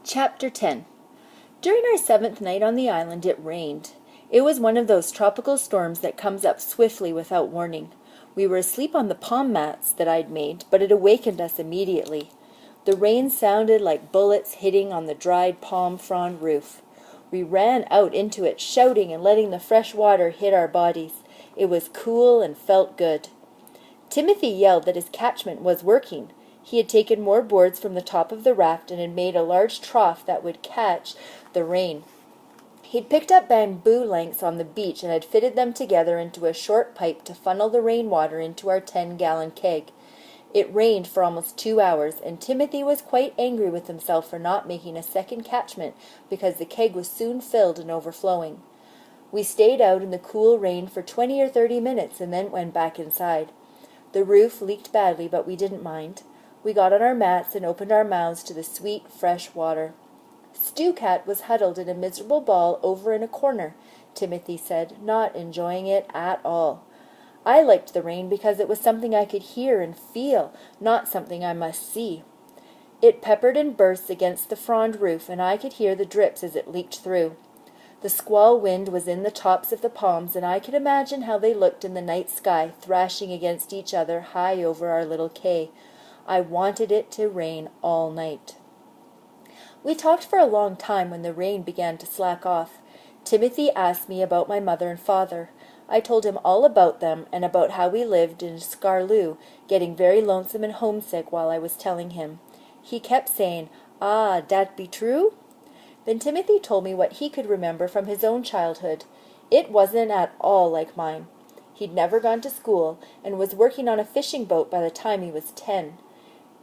Chapter 10. During our 7th night on the island, it rained. It was one of those tropical storms that comes up swiftly without warning. We were asleep on the palm mats that I'd made, but it awakened us immediately. The rain sounded like bullets hitting on the dried palm frond roof. We ran out into it, shouting and letting the fresh water hit our bodies. It was cool and felt good. Timothy yelled that his catchment was working. He had taken more boards from the top of the raft and had made a large trough that would catch the rain. He'd picked up bamboo lengths on the beach and had fitted them together into a short pipe to funnel the rainwater into our 10-gallon keg. It rained for almost 2 hours, and Timothy was quite angry with himself for not making a second catchment because the keg was soon filled and overflowing. We stayed out in the cool rain for 20 or 30 minutes and then went back inside. The roof leaked badly, but we didn't mind. We got on our mats and opened our mouths to the sweet, fresh water. Stew Cat was huddled in a miserable ball over in a corner, Timothy said, not enjoying it at all. I liked the rain because it was something I could hear and feel, not something I must see. It peppered and burst against the frond roof, and I could hear the drips as it leaked through. The squall wind was in the tops of the palms, and I could imagine how they looked in the night sky, thrashing against each other high over our little cay. I wanted it to rain all night. We talked for a long time when the rain began to slack off. Timothy asked me about my mother and father. I told him all about them and about how we lived in Scarloo, getting very lonesome and homesick while I was telling him. He kept saying, "Ah, dat be true?" Then Timothy told me what he could remember from his own childhood. It wasn't at all like mine. He'd never gone to school and was working on a fishing boat by the time he was 10.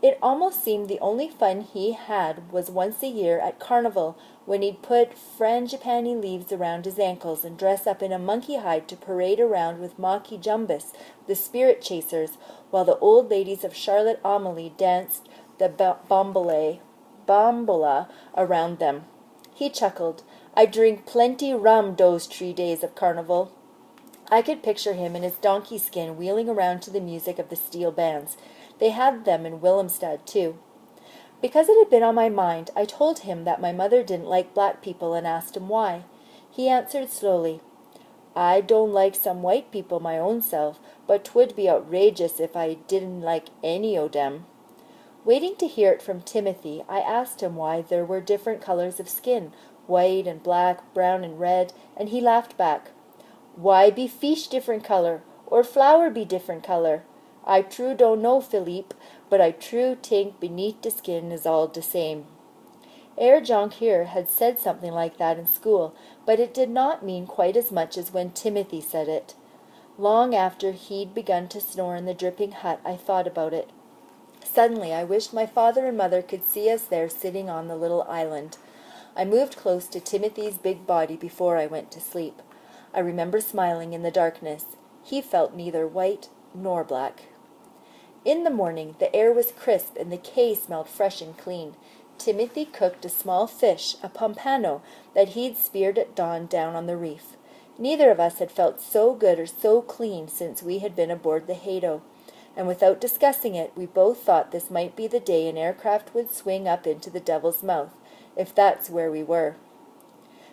It almost seemed the only fun he had was once a year at carnival, when he'd put frangipani leaves around his ankles and dress up in a monkey hide to parade around with Maki Jumbus, the spirit chasers, while the old ladies of Charlotte Amalie danced the bambola around them. He chuckled. "I drink plenty rum those 3 days of carnival." I could picture him in his donkey skin wheeling around to the music of the steel bands. They had them in Willemstad, too. Because it had been on my mind, I told him that my mother didn't like black people and asked him why. He answered slowly, "I don't like some white people my own self, but 'twould be outrageous if I didn't like any o' them." Waiting to hear it from Timothy, I asked him why there were different colors of skin, white and black, brown and red, and he laughed back. "Why be fish different color, or flower be different color? I true don't know, Philippe, but I true think beneath the skin is all the same." Herr Jonker had said something like that in school, but it did not mean quite as much as when Timothy said it. Long after he'd begun to snore in the dripping hut, I thought about it. Suddenly I wished my father and mother could see us there sitting on the little island. I moved close to Timothy's big body before I went to sleep. I remember smiling in the darkness. He felt neither white nor black. In the morning, the air was crisp and the cay smelled fresh and clean. Timothy cooked a small fish, a pompano, that he'd speared at dawn down on the reef. Neither of us had felt so good or so clean since we had been aboard the Hato, and without discussing it, we both thought this might be the day an aircraft would swing up into the Devil's Mouth, if that's where we were.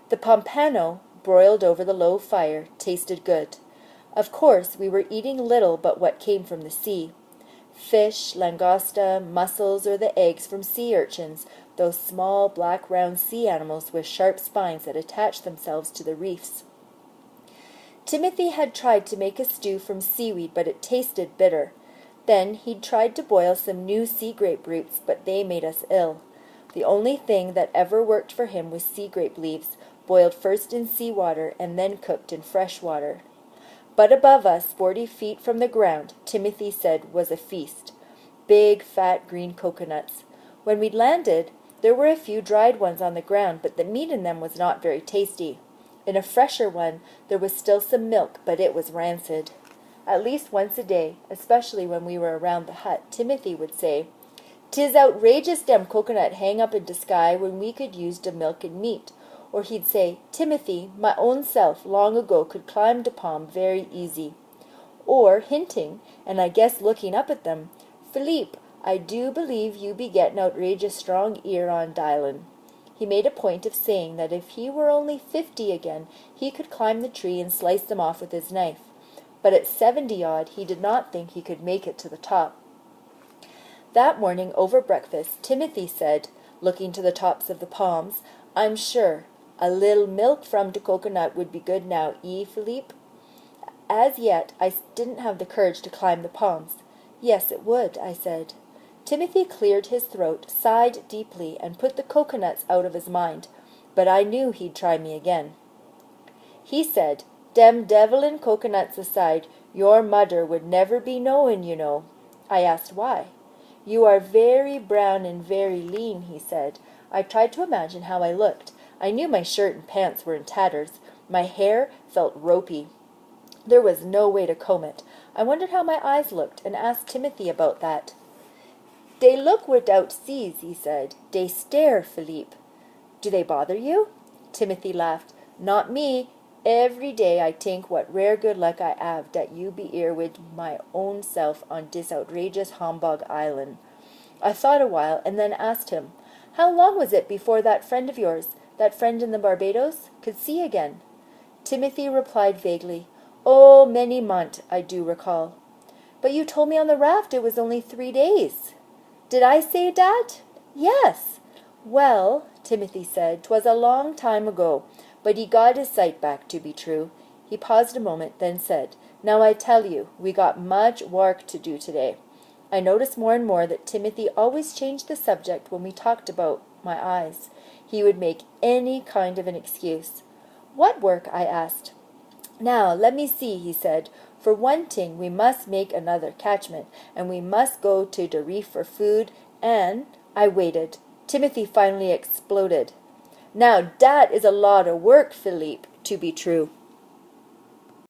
The pompano, broiled over the low fire, tasted good. Of course, we were eating little but what came from the sea. Fish, langosta, mussels, or the eggs from sea urchins, those small black round sea animals with sharp spines that attach themselves to the reefs. Timothy had tried to make a stew from seaweed, but it tasted bitter. Then he'd tried to boil some new sea grape roots, but they made us ill. The only thing that ever worked for him was sea grape leaves, boiled first in seawater and then cooked in fresh water. But above us, 40 feet from the ground, Timothy said was a feast. Big, fat, green coconuts. When we'd landed, there were a few dried ones on the ground, but the meat in them was not very tasty. In a fresher one, there was still some milk, but it was rancid. At least once a day, especially when we were around the hut, Timothy would say, "'Tis outrageous dem coconut hang up in de sky when we could use de milk and meat." Or he'd say, "Timothy, my own self long ago could climb de palm very easy." Or, hinting, and I guess looking up at them, "Philippe, I do believe you be gettin' outrageous strong ear on d'island." He made a point of saying that if he were only 50 again, he could climb the tree and slice them off with his knife. But at 70-odd, he did not think he could make it to the top. That morning, over breakfast, Timothy said, looking to the tops of the palms, "I'm sure a little milk from the coconut would be good now, Philippe?" As yet, I didn't have the courage to climb the palms. "Yes, it would," I said. Timothy cleared his throat, sighed deeply, and put the coconuts out of his mind, but I knew he'd try me again. He said, "Dem devilin' coconuts aside, your mudder would never be knowin', you know." I asked why. "You are very brown and very lean," he said. I tried to imagine how I looked. I knew my shirt and pants were in tatters. My hair felt ropey. There was no way to comb it. I wondered how my eyes looked, and asked Timothy about that. "They look without seas," he said. "They stare, Philippe." "Do they bother you?" Timothy laughed. "Not me. Every day I think what rare good luck I have that you be here with my own self on this outrageous humbug island." I thought a while, and then asked him, "How long was it before that friend of yours, that friend in the Barbados, could see again?" Timothy replied vaguely, "Oh, many months, I do recall." "But you told me on the raft it was only 3 days." "Did I say that?" "Yes." "Well," Timothy said, "'twas a long time ago, but he got his sight back, to be true." He paused a moment, then said, "Now I tell you, we got much work to do today." I noticed more and more that Timothy always changed the subject when we talked about my eyes. He would make any kind of an excuse. "What work?" I asked. "Now, let me see," he said. "For one thing, we must make another catchment, and we must go to the reef for food, and—" I waited. Timothy finally exploded. "Now that is a lot of work, Philippe, to be true."